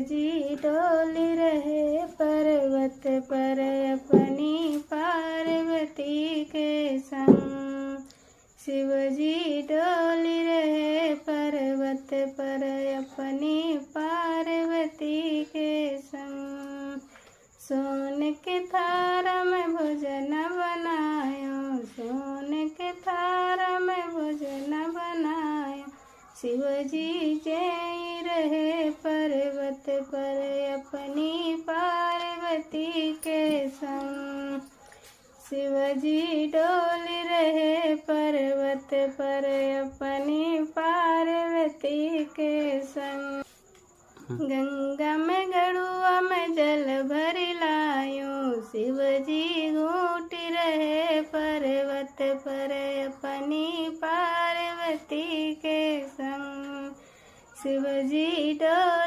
जी डोली रहे पर्वत पर अपनी पार्वती के संग। शिव जी डोली रहे पर्वत पर अपनी पार्वती के संग। सोने के थारा में भोजन बनायो, सोने के थारा में भोजन बनायो। शिव जी जय रहे पर्वत पर अपनी पार्वती के संग। शिव जी डोली रहे पर्वत पर अपनी पार्वती के संग। गंगा में गड़ुआ में जल भरी लायो, शिव जी घूटी रहे पर्वत पर अपनी पार्वती के संग। शिव जी डोली